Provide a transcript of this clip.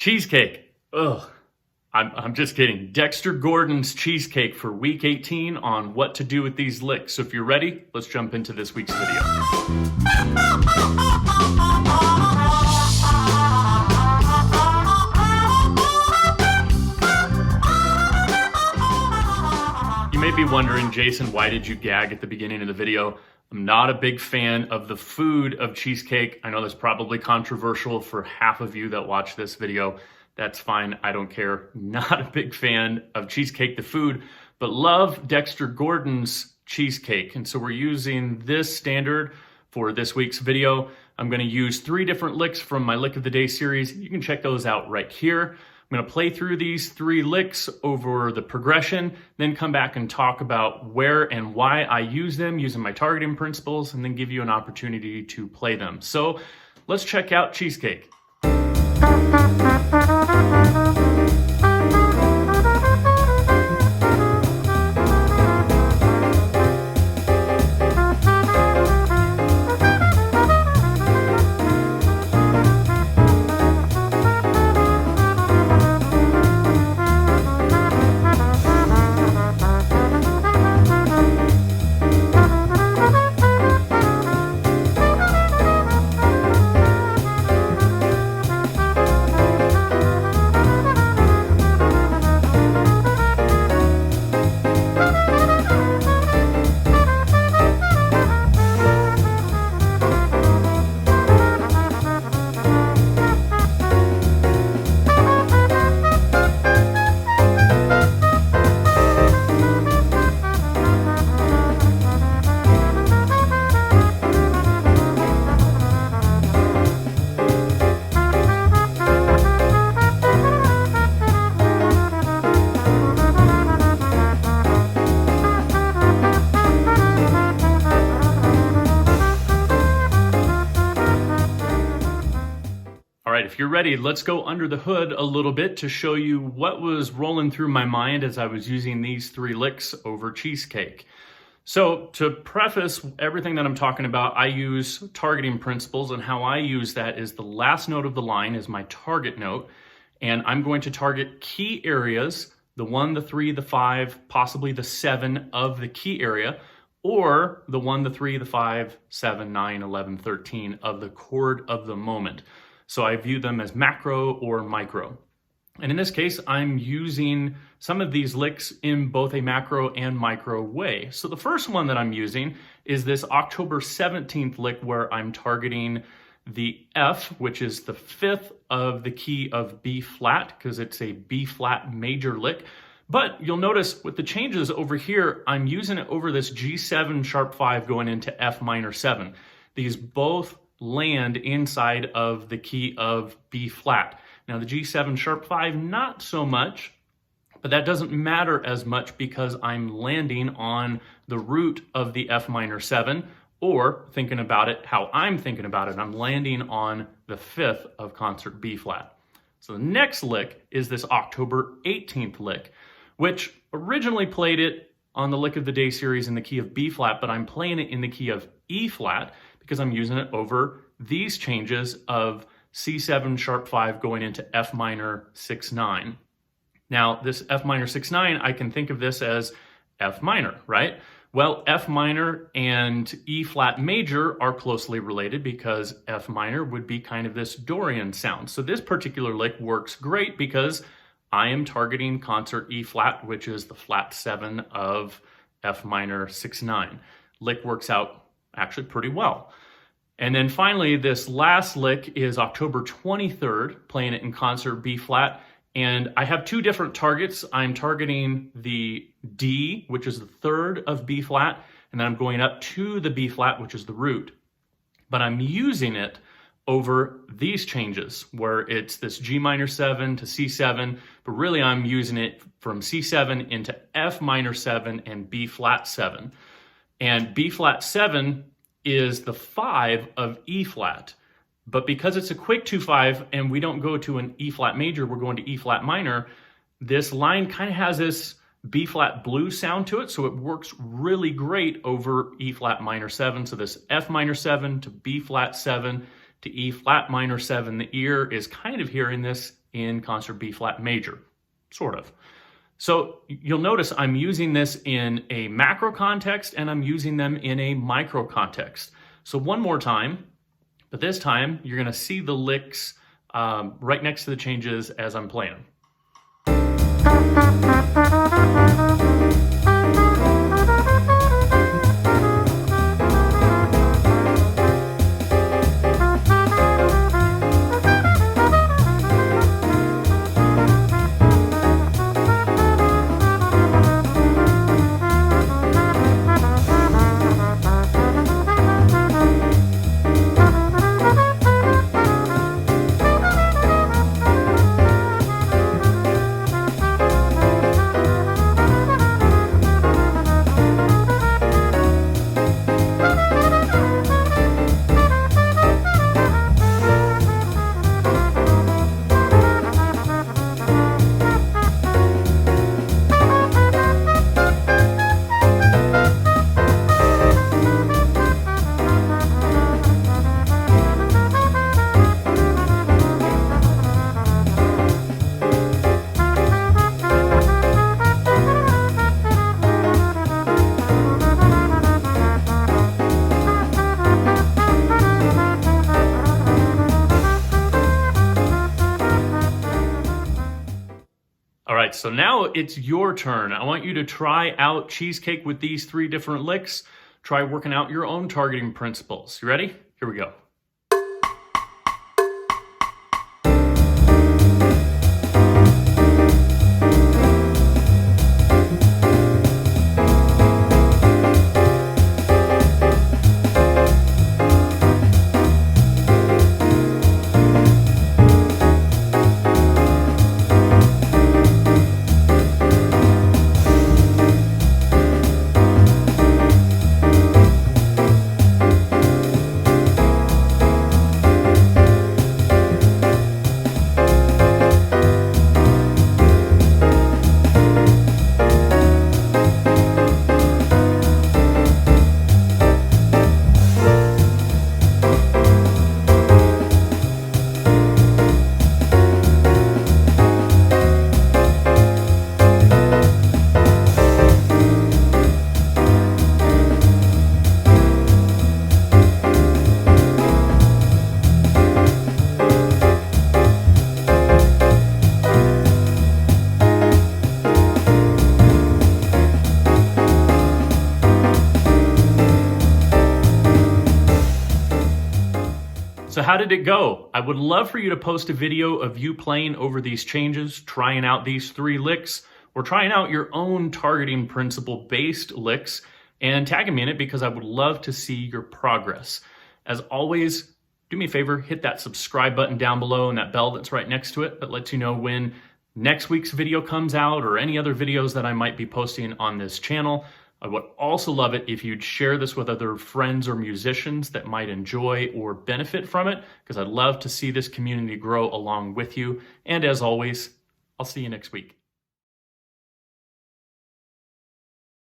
Cheesecake. Ugh. I'm just kidding. Dexter Gordon's Cheesecake for week 18 on what to do with these licks. So if you're ready, let's jump into this week's video. You may be wondering, Jason, why did you gag at the beginning of the video? I'm not a big fan of the food of cheesecake. I know that's probably controversial for half of you that watch this video. That's fine, I don't care. Not a big fan of cheesecake, the food, but love Dexter Gordon's cheesecake. And so we're using this standard for this week's video. I'm gonna use 3 different licks from my Lick of the Day series. You can check those out right here. I'm gonna play through these 3 licks over the progression, then come back and talk about where and why I use them using my targeting principles, and then give you an opportunity to play them. So let's check out Cheesecake. If you're ready, let's go under the hood a little bit to show you what was rolling through my mind as I was using these 3 licks over Cheesecake. So to preface everything that I'm talking about, I use targeting principles, and how I use that is the last note of the line is my target note, and I'm going to target key areas, the 1, the 3, the 5, possibly the 7 of the key area, or the 1, the 3, the 5, 7, 9, 11, 13 of the chord of the moment. So I view them as macro or micro. And in this case, I'm using some of these licks in both a macro and micro way. So the first one that I'm using is this October 17th lick, where I'm targeting the F, which is the 5th of the key of B flat, because it's a B flat major lick. But you'll notice with the changes over here, I'm using it over this G7 sharp 5 going into F minor 7. These both land inside of the key of B flat. Now the G7 sharp 5, not so much, but that doesn't matter as much because I'm landing on the root of the F minor 7, or thinking about it how I'm thinking about it, I'm landing on the 5th of concert B flat. So the next lick is this October 18th lick, which originally played it on the Lick of the Day series in the key of B flat, but I'm playing it in the key of E flat because I'm using it over these changes of C7 sharp 5 going into F minor 6-9. Now this F minor 6-9, I can think of this as F minor, right? Well, F minor and E flat major are closely related because F minor would be kind of this Dorian sound. So this particular lick works great because I am targeting concert E flat, which is the flat 7 of F minor 6-9. Lick works out actually pretty well. And then finally, this last lick is October 23rd, playing it in concert B flat. And I have 2 different targets. I'm targeting the D, which is the 3rd of B flat, and then I'm going up to the B flat, which is the root. But I'm using it over these changes where it's this G minor 7 to C7, but really I'm using it from C7 into F minor 7 and B flat 7. And B flat 7 is the 5 of E flat. But because it's a quick 2-5 and we don't go to an E flat major, we're going to E flat minor, this line kind of has this B flat blues sound to it, so it works really great over E flat minor 7. So this F minor 7 to B flat 7 to E flat minor 7. The ear is kind of hearing this in concert B flat major, sort of. So you'll notice I'm using this in a macro context and I'm using them in a micro context. So one more time, but this time you're going to see the licks right next to the changes as I'm playing. All right, so now it's your turn. I want you to try out Cheesecake with these 3 different licks. Try working out your own targeting principles. You ready? Here we go. So how did it go? I would love for you to post a video of you playing over these changes, trying out these 3 licks, or trying out your own targeting principle based licks, and tagging me in it because I would love to see your progress. As always, do me a favor, hit that subscribe button down below and that bell that's right next to it that lets you know when next week's video comes out or any other videos that I might be posting on this channel. I would also love it if you'd share this with other friends or musicians that might enjoy or benefit from it, because I'd love to see this community grow along with you. And as always, I'll see you next week.